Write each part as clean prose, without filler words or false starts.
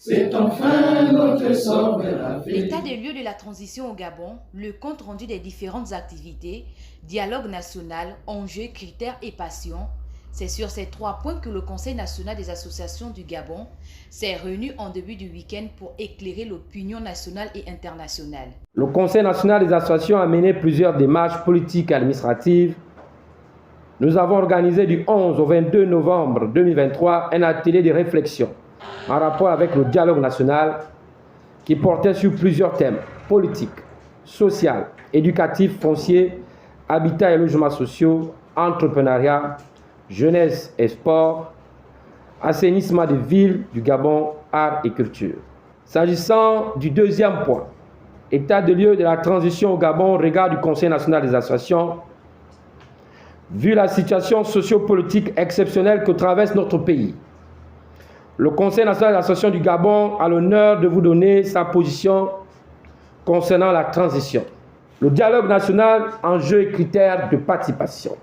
C'est enfin notre sort vers l'Afrique. L'état des lieux de la transition au Gabon, le compte rendu des différentes activités, dialogue national, enjeux, critères et passions. C'est sur ces 3 points que le Conseil national des associations du Gabon s'est réuni en début du week-end pour éclairer l'opinion nationale et internationale. Le Conseil national des associations a mené plusieurs démarches politiques et administratives. Nous avons organisé du 11 au 22 novembre 2023 un atelier de réflexion en rapport avec le dialogue national qui portait sur plusieurs thèmes politiques, sociaux, éducatifs, fonciers, habitat et logements sociaux, entrepreneuriat, jeunesse et sport, assainissement des villes du Gabon, art et culture. S'agissant du deuxième point, état de lieu de la transition au Gabon au regard du Conseil national des associations, vu la situation sociopolitique exceptionnelle que traverse notre pays, le Conseil national des associations du Gabon a l'honneur de vous donner sa position concernant la transition. Le dialogue national, enjeux et critères de participation.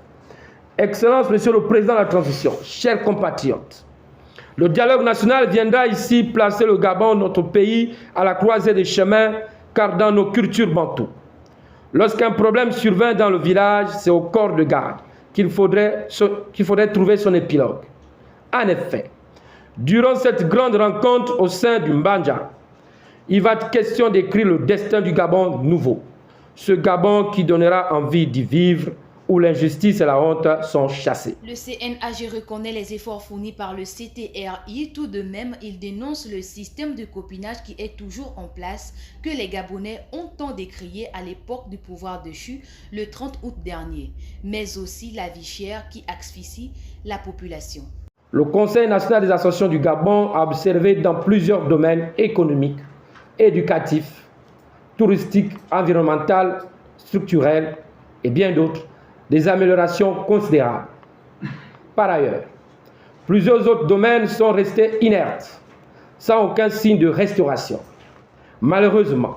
Excellence, Monsieur le Président de la transition, chers compatriotes, le dialogue national viendra ici placer le Gabon, notre pays, à la croisée des chemins, car dans nos cultures bantoues, lorsqu'un problème survient dans le village, c'est au corps de garde qu'il faudrait trouver son épilogue. En effet, durant cette grande rencontre au sein du Mbanja, il va être question d'écrire le destin du Gabon nouveau. Ce Gabon qui donnera envie d'y vivre, où l'injustice et la honte sont chassées. Le CNAG reconnaît les efforts fournis par le CTRI. Tout de même, il dénonce le système de copinage qui est toujours en place, que les Gabonais ont tant décrié à l'époque du pouvoir déchu le 30 août dernier, mais aussi la vie chère qui asphyxie la population. Le Conseil national des associations du Gabon a observé dans plusieurs domaines économiques, éducatifs, touristiques, environnementaux, structurels et bien d'autres, des améliorations considérables. Par ailleurs, plusieurs autres domaines sont restés inertes, sans aucun signe de restauration. Malheureusement,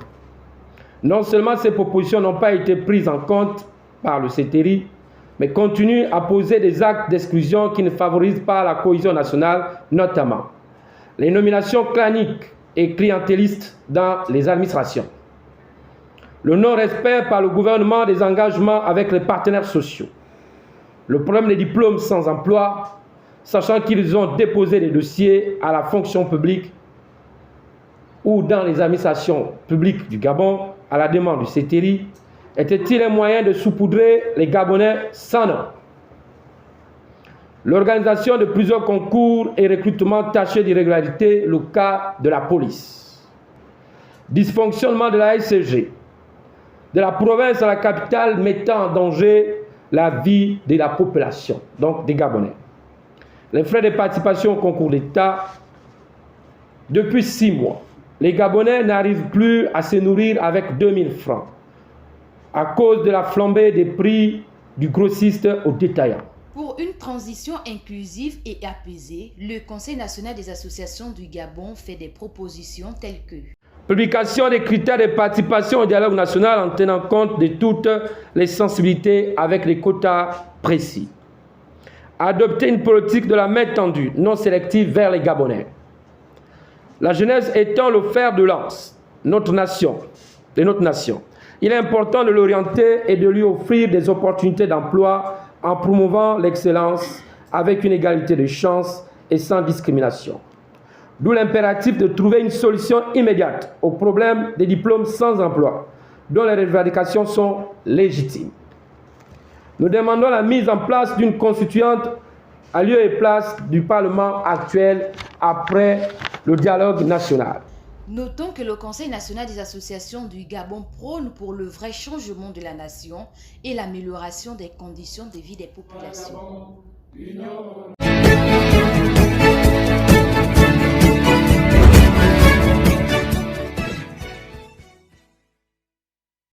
non seulement ces propositions n'ont pas été prises en compte par le CTRI, mais continuent à poser des actes d'exclusion qui ne favorisent pas la cohésion nationale, notamment les nominations claniques et clientélistes dans les administrations, le non-respect par le gouvernement des engagements avec les partenaires sociaux, le problème des diplômes sans emploi, sachant qu'ils ont déposé des dossiers à la fonction publique ou dans les administrations publiques du Gabon à la demande du CTRI, était-il un moyen de saupoudrer les Gabonais sans nom? L'organisation de plusieurs concours et recrutements tachés d'irrégularité, le cas de la police. Dysfonctionnement de la SCG, de la province à la capitale mettant en danger la vie de la population, donc des Gabonais. Les frais de participation au concours d'État, depuis 6 mois, les Gabonais n'arrivent plus à se nourrir avec 2000 francs à cause de la flambée des prix du grossiste au détaillant. Pour une transition inclusive et apaisée, le Conseil national des associations du Gabon fait des propositions telles que publication des critères de participation au dialogue national en tenant compte de toutes les sensibilités avec les quotas précis. Adopter une politique de la main tendue, non sélective vers les Gabonais. La jeunesse étant le fer de lance de notre nation, il est important de l'orienter et de lui offrir des opportunités d'emploi en promouvant l'excellence avec une égalité de chances et sans discrimination. D'où l'impératif de trouver une solution immédiate au problème des diplômes sans emploi, dont les revendications sont légitimes. Nous demandons la mise en place d'une constituante à lieu et place du Parlement actuel après le dialogue national. Notons que le Conseil national des associations du Gabon prône pour le vrai changement de la nation et l'amélioration des conditions de vie des populations.